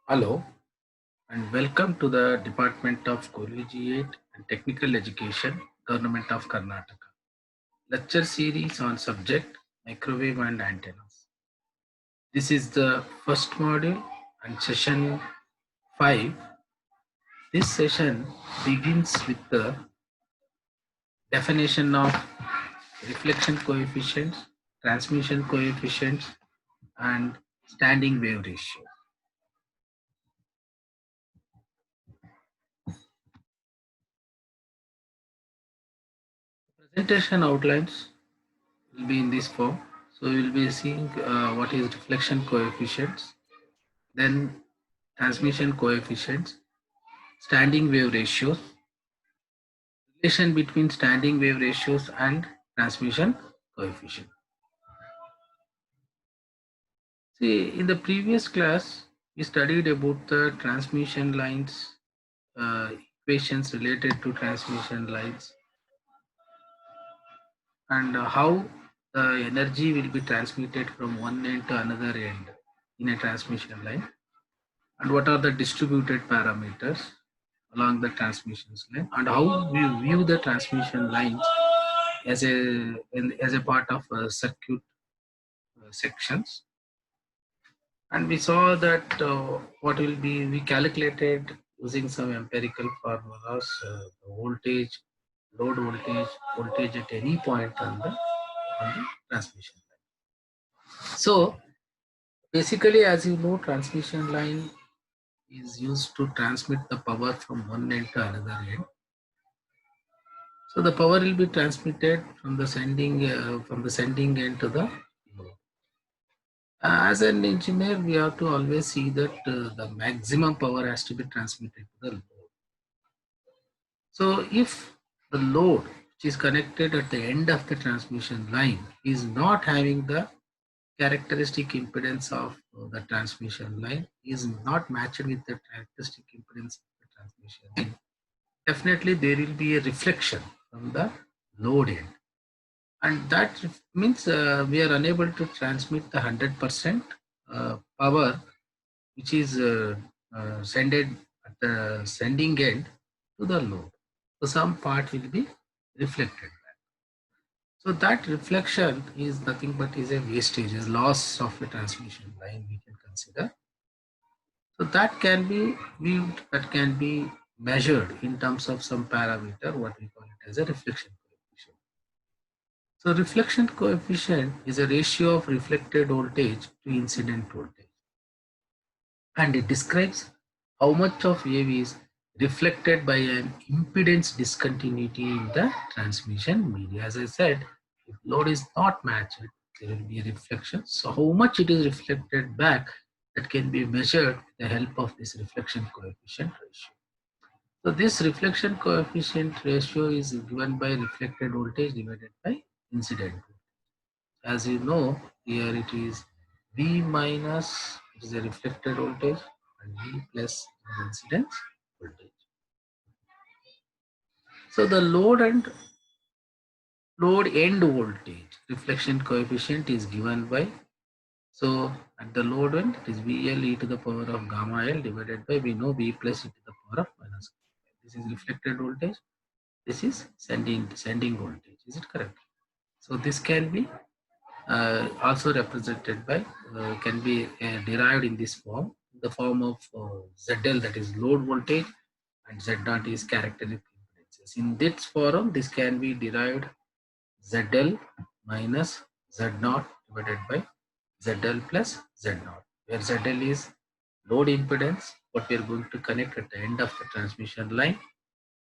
Hello and welcome to the Department of Collegiate and Technical Education, Government of Karnataka. Lecture series on subject microwave and antennas. This is the first module and session 5. This session begins with the definition of reflection coefficients, transmission coefficients, and standing wave ratio. Presentation outlines will be in this form. So we will be seeing what is reflection coefficients, then transmission coefficients, standing wave ratios, relation between standing wave ratios and transmission coefficient. See, in the previous class, we studied about the transmission lines, equations related to transmission lines, and how the energy will be transmitted from one end to another end in a transmission line, and what are the distributed parameters along the transmission line, and how we view the transmission lines as a part of circuit sections. And we saw that what will be we calculated using some empirical formulas, the voltage, load voltage, voltage at any point on the transmission line. So basically, as you know, transmission line is used to transmit the power from one end to another end. So the power will be transmitted from the sending end to the load. As an engineer, we have to always see that the maximum power has to be transmitted to the load. So if the load which is connected at the end of the transmission line is not having the characteristic impedance of the transmission line, is not matched with the characteristic impedance of the transmission line, definitely there will be a reflection from the load end, and that means we are unable to transmit the 100% power which is sended at the sending end to the load. So some part will be reflected back. So that reflection is nothing but is a wastage, a loss of a transmission line we can consider. So that can be viewed, that can be measured in terms of some parameter, what we call it as a reflection coefficient. So reflection coefficient is a ratio of reflected voltage to incident voltage, and it describes how much of wave is reflected by an impedance discontinuity in the transmission media. As I said, if load is not matched, there will be a reflection. So how much it is reflected back, that can be measured with the help of this reflection coefficient ratio. So this reflection coefficient ratio is given by reflected voltage divided by incident voltage. As you know, here it is V minus, it is a reflected voltage, and V plus the incident voltage. So the load end voltage reflection coefficient is given by, so at the load end it is VL e to the power of gamma L divided by, we know V plus e to the power of minus. This is reflected voltage. This is sending voltage. Is it correct? So this can be also represented by, can be derived in this form, the form of ZL, that is load voltage, and Z naught is characteristic impedances. In this form, this can be derived ZL minus Z naught divided by ZL plus Z naught, where ZL is load impedance, what we are going to connect at the end of the transmission line.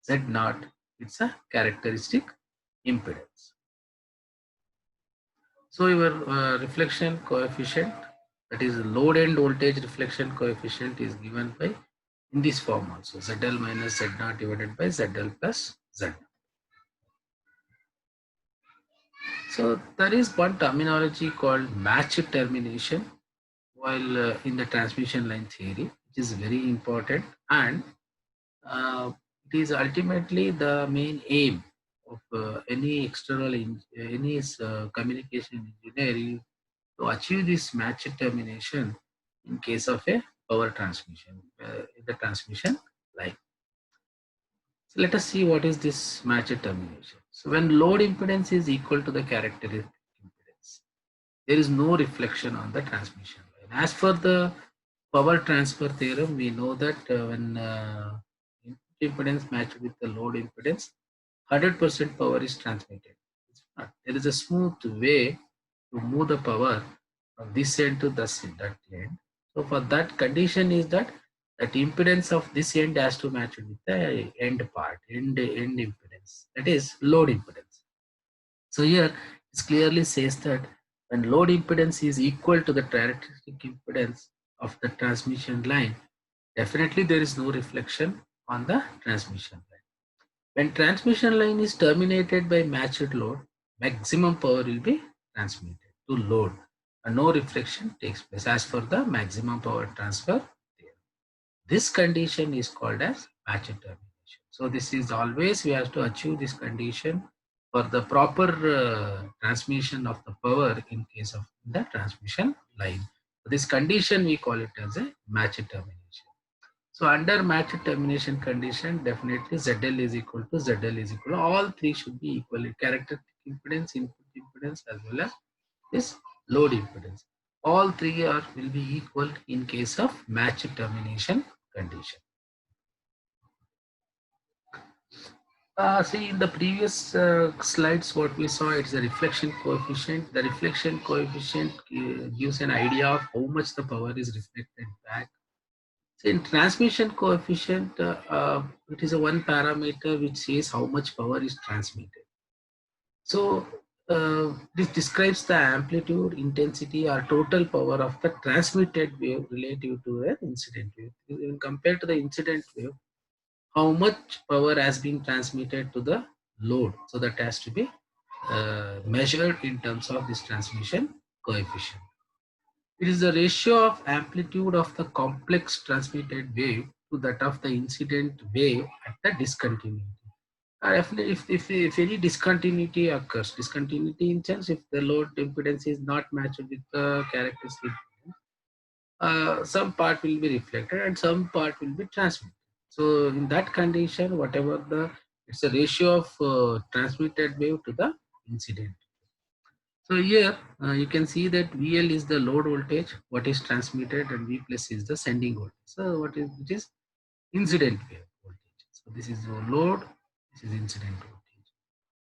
Z naught, it's a characteristic impedance. So your reflection coefficient, that is load end voltage reflection coefficient, is given by in this form also, ZL minus Z naught divided by ZL plus Z naught. So there is one terminology called matched termination while in the transmission line theory, which is very important, and it is ultimately the main aim of any communication engineering to achieve this matched termination in case of a power transmission in the transmission line. So let us see what is this matched termination. So when load impedance is equal to the characteristic impedance, there is no reflection on the transmission line. As for the power transfer theorem, we know that when input impedance matched with the load impedance, 100% power is transmitted. There is a smooth way to move the power from this end to that end. So for that condition is that impedance of this end has to match with the end part, end impedance, that is load impedance. So here it clearly says that when load impedance is equal to the characteristic impedance of the transmission line, definitely there is no reflection on the transmission line. When transmission line is terminated by matched load, maximum power will be transmitted to load and no reflection takes place as for the maximum power transfer theorem. This condition is called as matched termination. So this is always we have to achieve this condition for the proper transmission of the power in case of the transmission line. So this condition we call it as a matched termination. So under matched termination condition, definitely ZL is equal to ZL is equal to all three should be equal. Characteristic impedance, input impedance, as well as this load impedance. All three will be equal in case of matched termination condition. See in the previous slides, what we saw, it's the reflection coefficient. The reflection coefficient gives an idea of how much the power is reflected back. So in transmission coefficient, it is a one parameter which says how much power is transmitted. So this describes the amplitude, intensity, or total power of the transmitted wave relative to an incident wave. When compared to the incident wave, how much power has been transmitted to the load. So that has to be measured in terms of this transmission coefficient. It is the ratio of amplitude of the complex transmitted wave to that of the incident wave at the discontinuity. If any discontinuity occurs, discontinuity in sense if the load impedance is not matched with the characteristic, some part will be reflected and some part will be transmitted. So in that condition, whatever it's a ratio of transmitted wave to the incident. So here you can see that VL is the load voltage, what is transmitted, and V plus is the sending voltage. So it is incident wave voltage. So this is the load, this is incident voltage.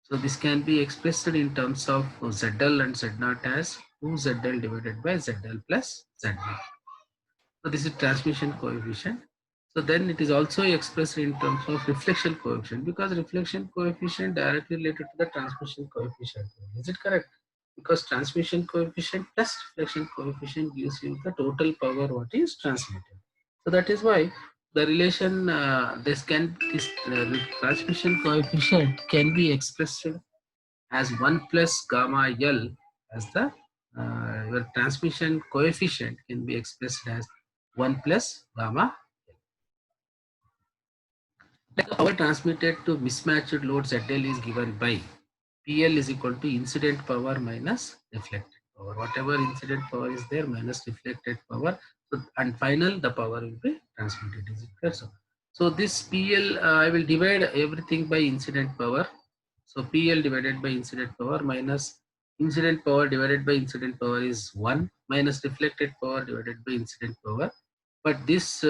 So this can be expressed in terms of ZL and Z0 as 2ZL divided by ZL plus Z0. So this is transmission coefficient. So then it is also expressed in terms of reflection coefficient because reflection coefficient directly related to the transmission coefficient. Is it correct? Because transmission coefficient plus reflection coefficient gives you the total power what is transmitted. So that is why the relation this transmission coefficient can be expressed as 1 plus gamma L as the your transmission coefficient can be expressed as 1 plus gamma. The power transmitted to mismatched load ZL is given by PL is equal to incident power minus reflected power. Whatever incident power is there minus reflected power. So, and final the power will be transmitted. Is it clear? So this PL I will divide everything by incident power. So PL divided by incident power minus incident power divided by incident power is 1 minus reflected power divided by incident power. But this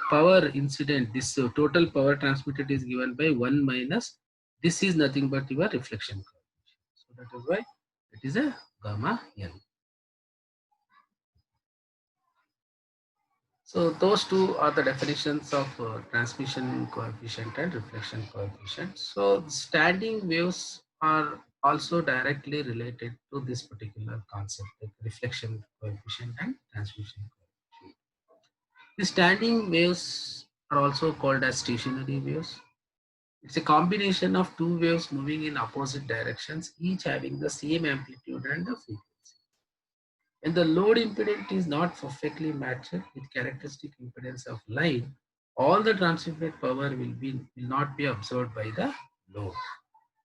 power incident, this total power transmitted is given by 1 minus, this is nothing but your reflection coefficient. So that is why it is a gamma L. So those two are the definitions of transmission coefficient and reflection coefficient. So standing waves are also directly related to this particular concept, like reflection coefficient and transmission coefficient. The standing waves are also called as stationary waves. It's a combination of two waves moving in opposite directions, each having the same amplitude and the frequency. When the load impedance is not perfectly matched with characteristic impedance of line, all the transmitted power will not be absorbed by the load.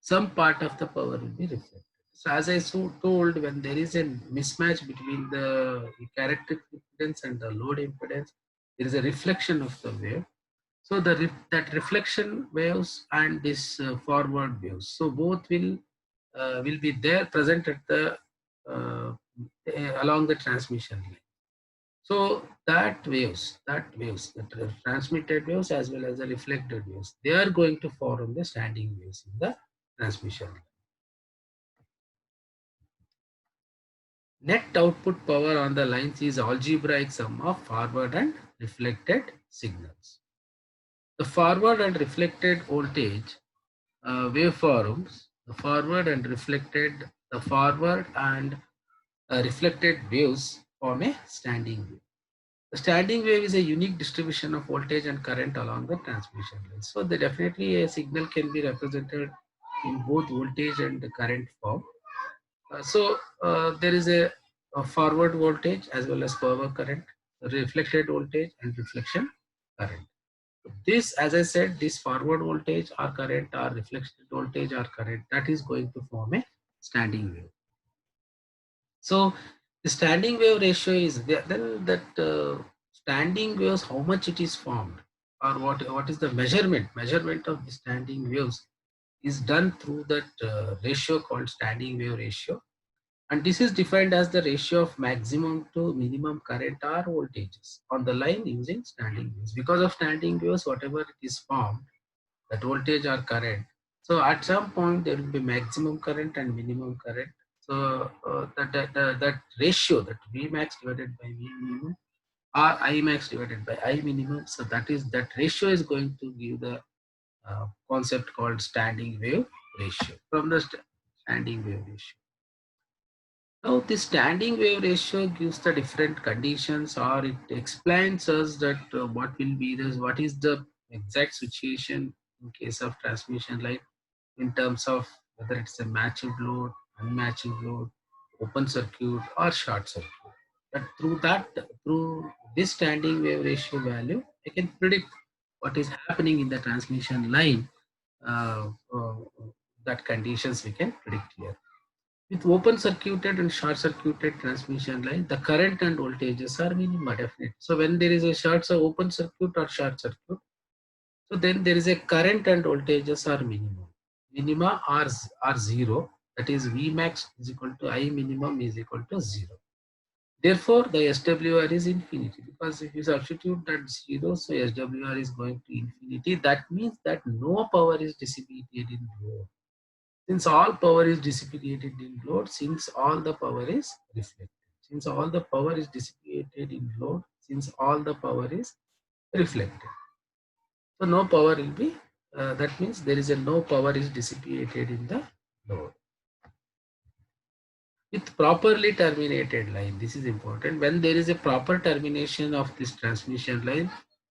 Some part of the power will be reflected. So as I told, when there is a mismatch between the characteristic impedance and the load impedance, there is a reflection of the wave. So that reflection waves and this forward waves, so both will be there present at the along the transmission line. So the transmitted waves as well as the reflected waves, they are going to form the standing waves in the transmission line. Net output power on the lines is algebraic sum of forward and reflected signals. The forward and reflected voltage waveforms, the forward and reflected waves form a standing wave. The standing wave is a unique distribution of voltage and current along the transmission line. So definitely a signal can be represented in both voltage and the current form. There is a forward voltage as well as forward current, reflected voltage and reflection current. This, as I said, this forward voltage or current or reflected voltage or current, that is going to form a standing wave. So the standing wave ratio is there. Then that standing waves, how much it is formed, or what is the measurement of the standing waves is done through that ratio called standing wave ratio. And this is defined as the ratio of maximum to minimum current or voltages on the line using standing waves. Because of standing waves, whatever it is formed, that voltage or current, so at some point there will be maximum current and minimum current. So that ratio, that V max divided by V minimum or I max divided by I minimum, so that ratio is going to give the concept called standing wave ratio from the standing wave ratio. Now, the standing wave ratio gives the different conditions, or it explains us that what is the exact situation in case of transmission line in terms of whether it's a matched load, unmatched load, open circuit or short circuit. But through this standing wave ratio value, I can predict what is happening in the transmission line. Uh, uh, that conditions we can predict here. With open circuited and short circuited transmission line, the current and voltages are minima definite. So when there is a open circuit or short circuit, so then there is a current and voltages are minimum. Minima are zero. That is V max is equal to I minimum is equal to zero. Therefore, the SWR is infinity, because if you substitute that zero, so SWR is going to infinity. That means that no power is dissipated in load. Since all power is dissipated in load, since all the power is reflected. Since all the power is dissipated in load, since all the power is reflected. So no power will be, that means there is a no power is dissipated in the load. With properly terminated line, this is important. When there is a proper termination of this transmission line,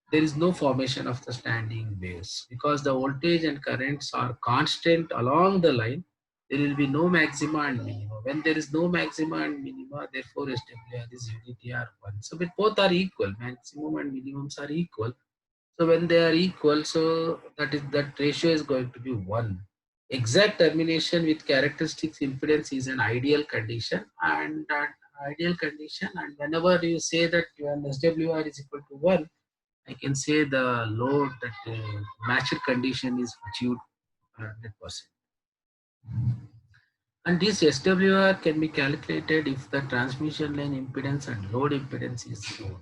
there is no formation of the standing waves, because the voltage and currents are constant along the line. There will be no maxima and minima. When there is no maxima and minima, therefore SWR is unity or 1. So when both are equal, maximum and minimums are equal. So when they are equal, so that ratio is going to be 1. Exact termination with characteristics impedance is an ideal condition, and that ideal condition, and whenever you say that when SWR is equal to 1, I can say the load that matched condition is achieved 100%. And this SWR can be calculated if the transmission line impedance and load impedance is known.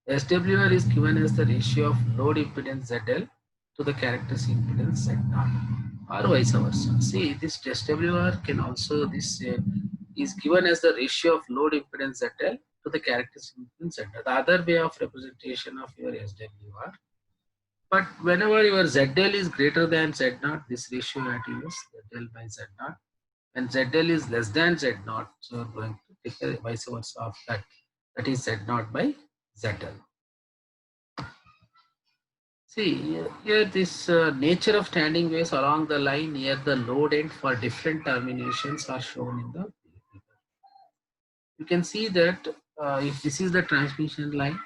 SWR is given as the ratio of load impedance ZL to the characteristic impedance Z0, or vice versa. See, this SWR can also, this is given as the ratio of load impedance ZL to the characteristic impedance Z0, the other way of representation of your SWR. But whenever your ZL is greater than Z0, this ratio you have to use ZL by Z0. When ZL is less than Z0, so we're going to take a vice versa of that. That is Z0 by ZL. See, here this nature of standing waves along the line near the load end for different terminations are shown in the figure. You can see that if this is the transmission line,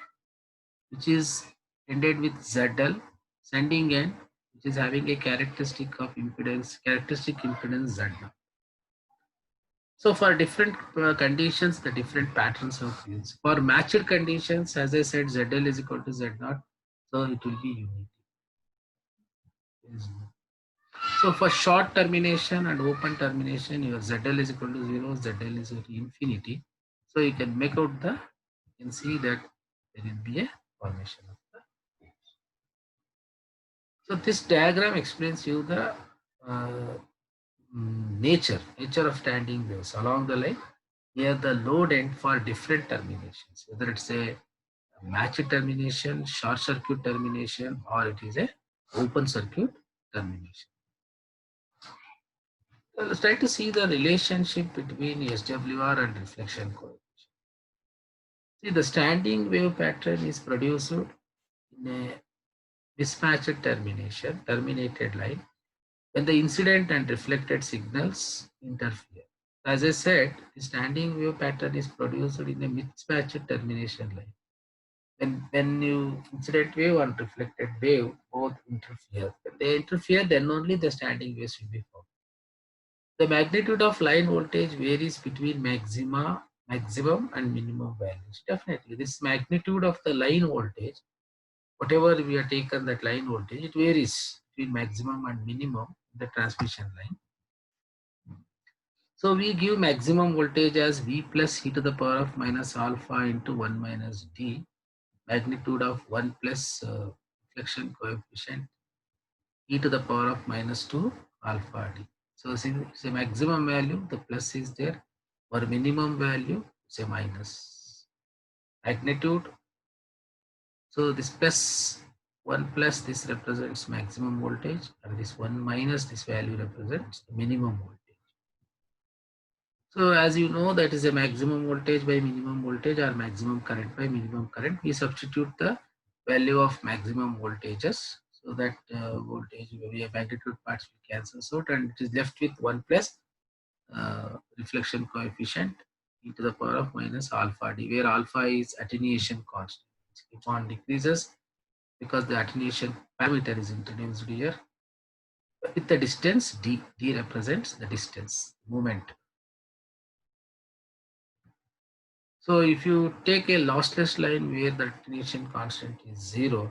which is ended with ZL, sending end, which is having a characteristic impedance Z0. So for different conditions, the different patterns of fields. For matched conditions, as I said, ZL is equal to Z0, so it will be unity. So for short termination and open termination, your ZL is equal to 0, ZL is equal to infinity. So you can make out the, you can see that there will be a formation of the waves. So this diagram explains you the nature of standing waves along the line near the load end for different terminations, whether it's a matched termination, short circuit termination, or it is a open circuit termination. So let's try to see the relationship between SWR and reflection coefficient. See, the standing wave pattern is produced in a mismatched terminated line, when the incident and reflected signals interfere. As I said, the standing wave pattern is produced in a mismatched termination line. When you incident wave and reflected wave both interfere. When they interfere, then only the standing waves will be formed. The magnitude of line voltage varies between maximum and minimum values. Definitely, this magnitude of the line voltage, whatever we have taken that line voltage, it varies between maximum and minimum in the transmission line. So we give maximum voltage as V plus e to the power of minus alpha into 1 minus d, magnitude of 1 plus reflection coefficient e to the power of minus 2 alpha d. So since it's a maximum value, the plus is there. For minimum value, it's a minus. Magnitude. So this plus 1 plus, this represents maximum voltage, and this 1 minus, this value represents the minimum voltage. So as you know, that is a maximum voltage by minimum voltage or maximum current by minimum current. We substitute the value of maximum voltages, so that voltage, we have magnitude parts will cancel out, and it is left with 1 plus reflection coefficient e to the power of minus alpha d, where alpha is attenuation constant. It keep on decreases because the attenuation parameter is introduced here. With the distance d, d represents the distance, movement. So if you take a lossless line where the attenuation constant is 0,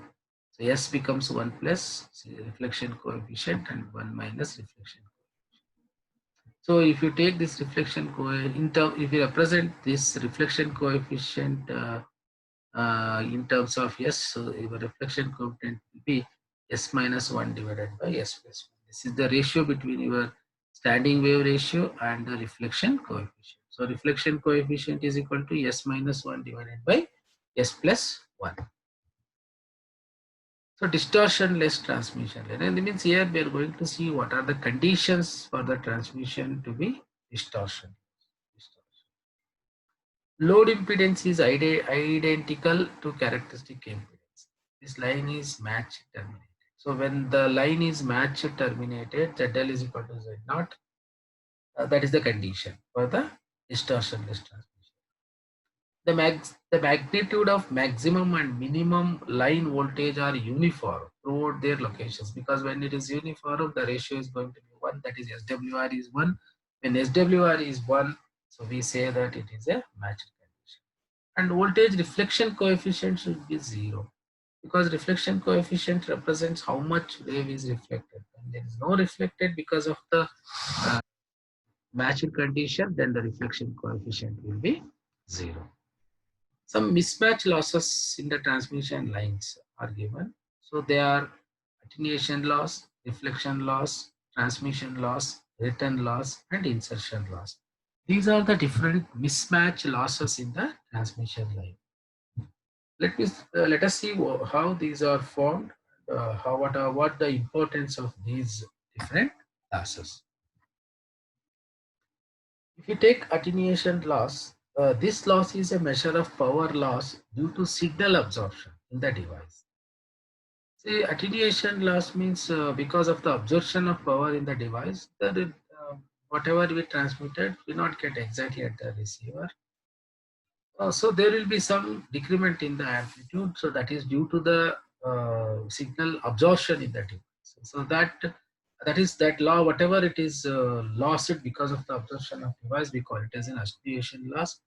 so S becomes 1 plus reflection coefficient and 1 minus reflection coefficient. So if you take this reflection coefficient, if you represent this reflection coefficient in terms of S, so your reflection coefficient will be S minus 1 divided by S plus 1. This is the ratio between your standing wave ratio and the reflection coefficient. So reflection coefficient is equal to S minus 1 divided by S plus 1. So distortion-less transmission line. And that means here we are going to see what are the conditions for the transmission to be distortion. Load impedance is identical to characteristic impedance. This line is match terminated. So when the line is match terminated, ZL is equal to Z0. That is the condition for the distortionless transmission. The magnitude of maximum and minimum line voltage are uniform throughout their locations, because when it is uniform, the ratio is going to be 1. That is SWR is 1. When SWR is 1, so we say that it is a matched condition. And voltage reflection coefficient should be 0, because reflection coefficient represents how much wave is reflected. When there is no reflected because of the matching condition, then the reflection coefficient will be 0. Some mismatch losses in the transmission lines are given. So they are attenuation loss, reflection loss, transmission loss, return loss, and insertion loss. These are the different mismatch losses in the transmission line. Let us see how these are formed. What the importance of these different losses. If you take attenuation loss, this loss is a measure of power loss due to signal absorption in the device. See, attenuation loss means because of the absorption of power in the device, whatever we transmitted will not get exactly at the receiver. So there will be some decrement in the amplitude. So that is due to the signal absorption in the device. So that That is that law, whatever it is lost because of the absorption of device, we call it as an attenuation loss,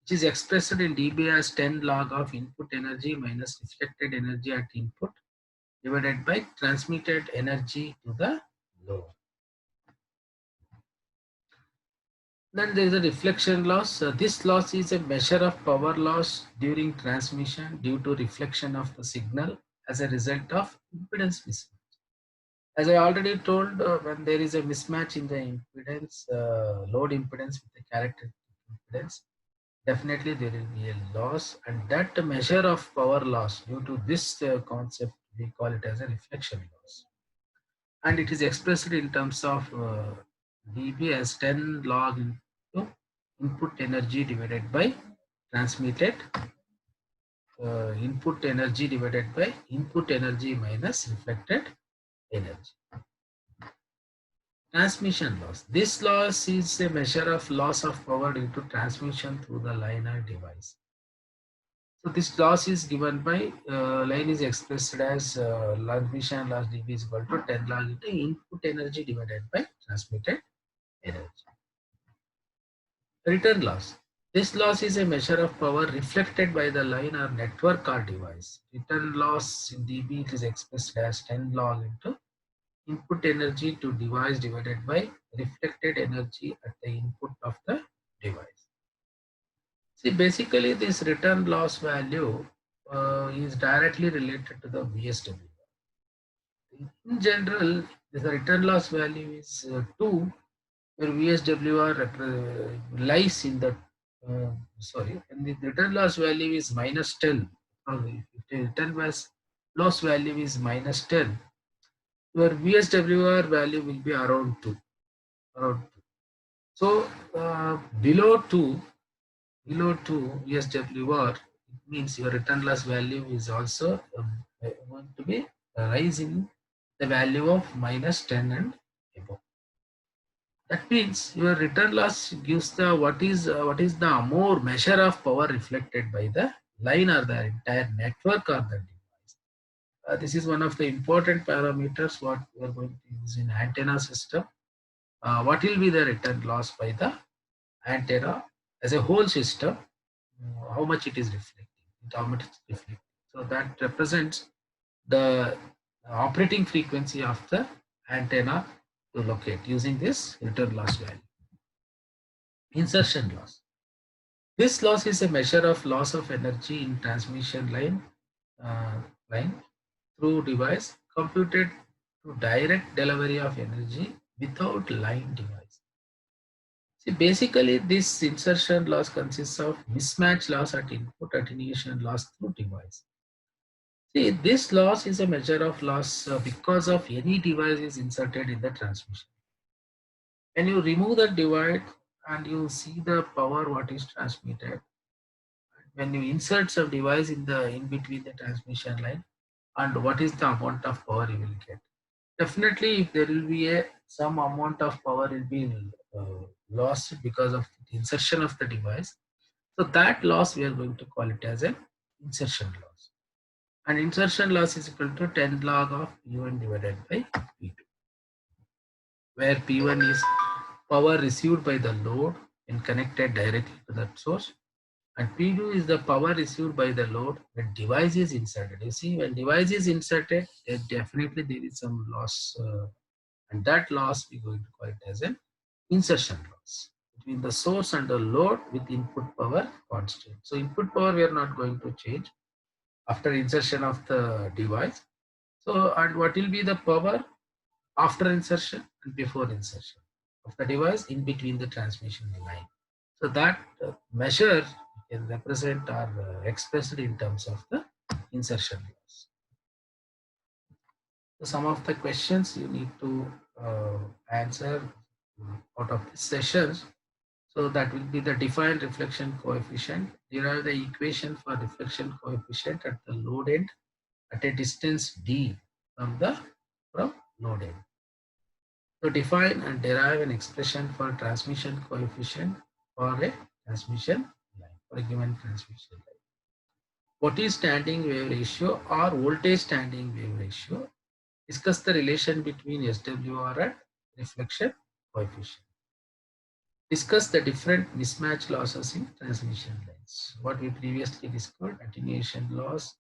which is expressed in dB as 10 log of input energy minus reflected energy at input divided by transmitted energy to the load. Then there is a reflection loss. This loss is a measure of power loss during transmission due to reflection of the signal as a result of impedance mismatch. As I already told, when there is a mismatch in the impedance, load impedance with the characteristic impedance, definitely there will be a loss, and that measure of power loss due to this concept, we call it as a reflection loss. And it is expressed in terms of dB as 10 log into input energy divided by transmitted input energy divided by input energy minus reflected energy. Transmission loss. This loss is a measure of loss of power due to transmission through the line or device. So this loss is given by line is expressed as transmission loss dB is equal to 10 log into input energy divided by transmitted energy. Return loss. This loss is a measure of power reflected by the line or network or device. Return loss in dB is expressed as 10 log into input energy to device divided by reflected energy at the input of the device. See, basically this return loss value is directly related to the VSWR. In general, the return loss value is 2, where VSWR lies in the and the return loss value is minus 10. If the return loss value is minus 10, your VSWR value will be around 2. Around 2. So below 2 VSWR, it means your return loss value is also going to be rise in the value of minus 10 and above. That means your return loss gives the what is the more measure of power reflected by the line or the entire network or the device. This is one of the important parameters what we are going to use in antenna system. What will be the return loss by the antenna as a whole system? How much it is reflecting? How much it's reflecting? So that represents the operating frequency of the antenna to locate using this return loss value. Insertion loss. This loss is a measure of loss of energy in transmission uh, line through device computed to direct delivery of energy without line device. See, basically this insertion loss consists of mismatch loss at input, attenuation loss through device. See, this loss is a measure of loss because of any device is inserted in the transmission. When you remove the divide and you see the power what is transmitted, when you insert some device in between the transmission line, and what is the amount of power you will get. Definitely, if there will be some amount of power will be lost because of the insertion of the device. So that loss we are going to call it as an insertion loss. And insertion loss is equal to 10 log of P1 divided by P2, where P1 is power received by the load and connected directly to that source, and P2 is the power received by the load when device is inserted. You see, when device is inserted, definitely there is some loss, and that loss we are going to call it as an insertion loss between the source and the load with input power constant. So input power we are not going to change after insertion of the device. So, and what will be the power after insertion and before insertion of the device in between the transmission line. So that measure can represent or expressed in terms of the insertion loss. So some of the questions you need to answer out of this sessions. So that will be the defined reflection coefficient. Derive the equation for reflection coefficient at the load end at a distance d from load end. So define and derive an expression for transmission coefficient for a transmission line, for a given transmission line. What is standing wave ratio or voltage standing wave ratio? Discuss the relation between SWR and reflection coefficient. Discuss the different mismatch losses in transmission lines. What we previously discussed: attenuation loss,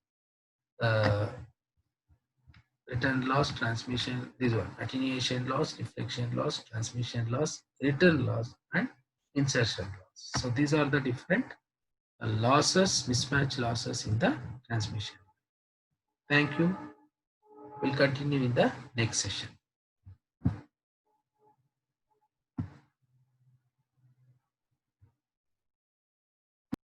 return loss, transmission, this one, attenuation loss, reflection loss, transmission loss, return loss, and insertion loss. So these are the different losses, mismatch losses in the transmission. Thank you. We'll continue in the next session.